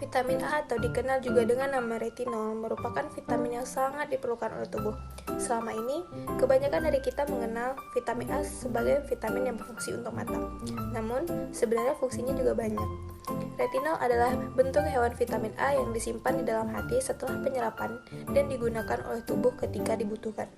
Vitamin A atau dikenal juga dengan nama retinol merupakan vitamin yang sangat diperlukan oleh tubuh. Selama ini, kebanyakan dari kita mengenal vitamin A sebagai vitamin yang berfungsi untuk mata. Namun, sebenarnya fungsinya juga banyak. Retinol adalah bentuk hewan vitamin A yang disimpan di dalam hati setelah penyerapan dan digunakan oleh tubuh ketika dibutuhkan.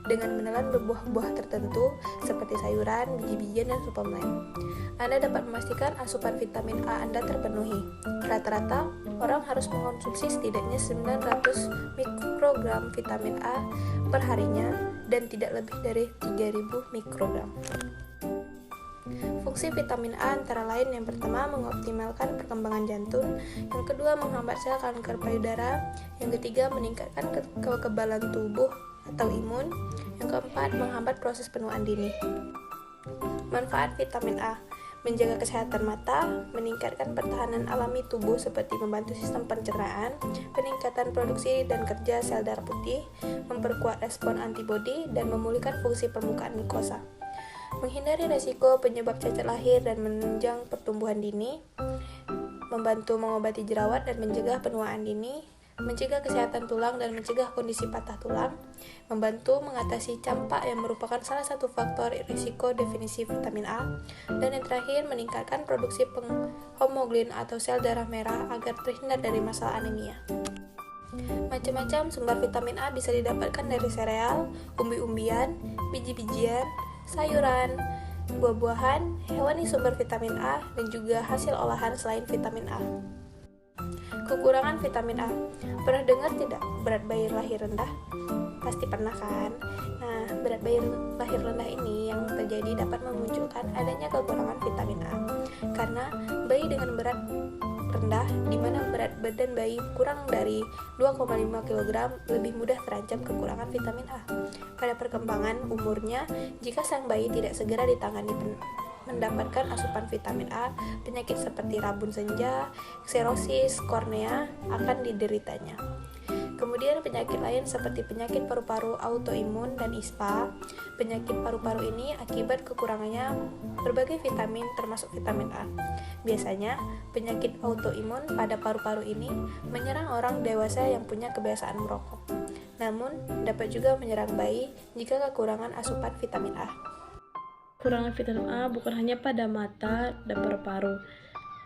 Dengan menelan buah-buah tertentu seperti sayuran, biji-bijian, dan suplemen, Anda dapat memastikan asupan vitamin A Anda terpenuhi. Rata-rata, orang harus mengkonsumsi setidaknya 900 mikrogram vitamin A per harinya dan tidak lebih dari 3000 mikrogram. Fungsi vitamin A antara lain yang pertama mengoptimalkan perkembangan jantung, yang kedua menghambat sel kanker payudara, yang ketiga meningkatkan kekebalan tubuh atau imun, yang keempat menghambat proses penuaan dini. Manfaat vitamin A: menjaga kesehatan mata, meningkatkan pertahanan alami tubuh seperti membantu sistem pencernaan, peningkatan produksi dan kerja sel darah putih, memperkuat respon antibodi, dan memulihkan fungsi permukaan mukosa. Menghindari resiko penyebab cacat lahir dan menunjang pertumbuhan dini, membantu mengobati jerawat dan mencegah penuaan dini, mencegah kesehatan tulang dan mencegah kondisi patah tulang, membantu mengatasi campak yang merupakan salah satu faktor risiko definisi vitamin A, dan yang terakhir meningkatkan produksi penghemoglobin atau sel darah merah agar terhindar dari masalah anemia. Macam-macam sumber vitamin A bisa didapatkan dari sereal, umbi-umbian, biji-bijian, sayuran, buah-buahan, hewani sumber vitamin A, dan juga hasil olahan selain vitamin A. Kekurangan vitamin A. Pernah dengar tidak berat bayi lahir rendah? Pasti pernah kan? Nah, berat bayi lahir rendah ini yang terjadi dapat memunculkan adanya kekurangan vitamin A. Karena bayi dengan berat rendah, di mana berat badan bayi kurang dari 2,5 kg, lebih mudah terancam kekurangan vitamin A. Pada perkembangan umurnya, jika sang bayi tidak segera ditangani mendapatkan asupan vitamin A, penyakit seperti rabun senja, sklerosis kornea akan dideritanya. Kemudian penyakit lain seperti penyakit paru-paru autoimun dan ISPA. Penyakit paru-paru ini akibat kekurangannya berbagai vitamin termasuk vitamin A. Biasanya, penyakit autoimun pada paru-paru ini menyerang orang dewasa yang punya kebiasaan merokok. Namun, dapat juga menyerang bayi jika kekurangan asupan vitamin A. Kekurangan vitamin A bukan hanya pada mata dan paru-paru,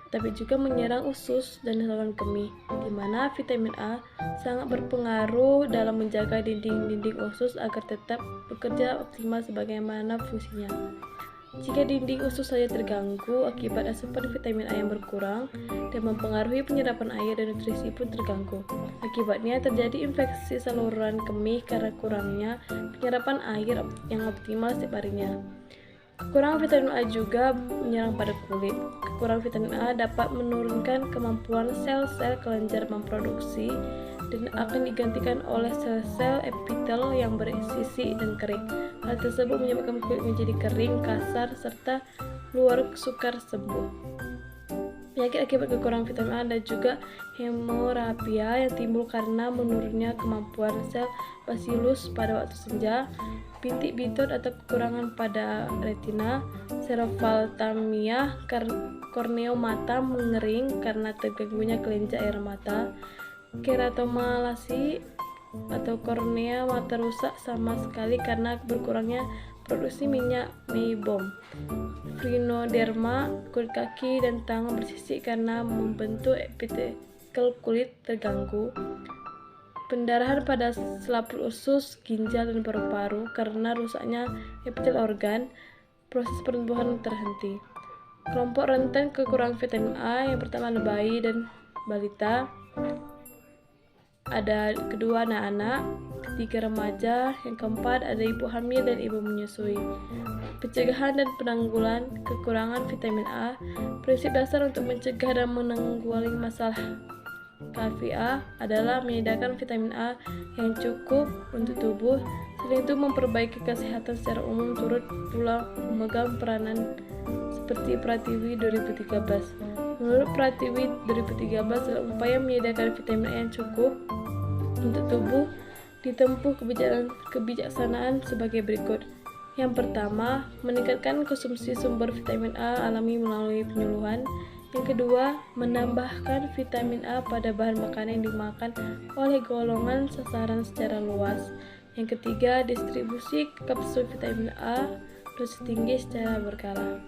tapi juga menyerang usus dan saluran kemih, di mana vitamin A sangat berpengaruh dalam menjaga dinding-dinding usus agar tetap bekerja optimal sebagaimana fungsinya. Jika dinding usus saja terganggu akibat asupan vitamin A yang berkurang dan mempengaruhi penyerapan air dan nutrisi pun terganggu. Akibatnya terjadi infeksi saluran kemih karena kurangnya penyerapan air yang optimal setiap harinya. Kekurangan vitamin A juga menyerang pada kulit. Kekurangan vitamin A dapat menurunkan kemampuan sel-sel kelenjar memproduksi dan akan digantikan oleh sel-sel epitel yang bersisi dan kering. Hal tersebut menyebabkan kulit menjadi kering, kasar, serta luar sukar sembuh. Penyakit akibat kekurangan vitamin A dan juga hemorafia yang timbul karena menurunnya kemampuan sel Bacillus pada waktu senja, bintik bitot atau kekurangan pada retina, xerophtalmia, kornea mata mengering karena terganggunya kelenjar air mata, keratomalasi atau kornea mata rusak sama sekali karena berkurangnya produksi minyak meibom, Phrenoderma, kulit kaki dan tangan bersisik karena membentuk epitekel kulit terganggu, pendarahan pada selaput usus, ginjal dan paru-paru karena rusaknya epitel organ, proses pertumbuhan terhenti. Kelompok rentan kekurangan vitamin A yang pertama adalah bayi dan balita, ada kedua anak-anak, ketiga remaja, yang keempat ada ibu hamil dan ibu menyusui. Pencegahan dan penanggulangan kekurangan vitamin A. Prinsip dasar untuk mencegah dan menanggulangi masalah KVA adalah menyediakan vitamin A yang cukup untuk tubuh. Selain itu, memperbaiki kesehatan secara umum turut pula memegang peranan seperti Pratiwi 2013. Menurut Pratiwi 2013, dalam upaya menyediakan vitamin A yang cukup untuk tubuh, ditempuh kebijaksanaan sebagai berikut. Yang pertama, meningkatkan konsumsi sumber vitamin A alami melalui penyuluhan. Yang kedua, menambahkan vitamin A pada bahan makanan yang dimakan oleh golongan sasaran secara luas. Yang ketiga, distribusi kapsul vitamin A dosis tinggi secara berkala.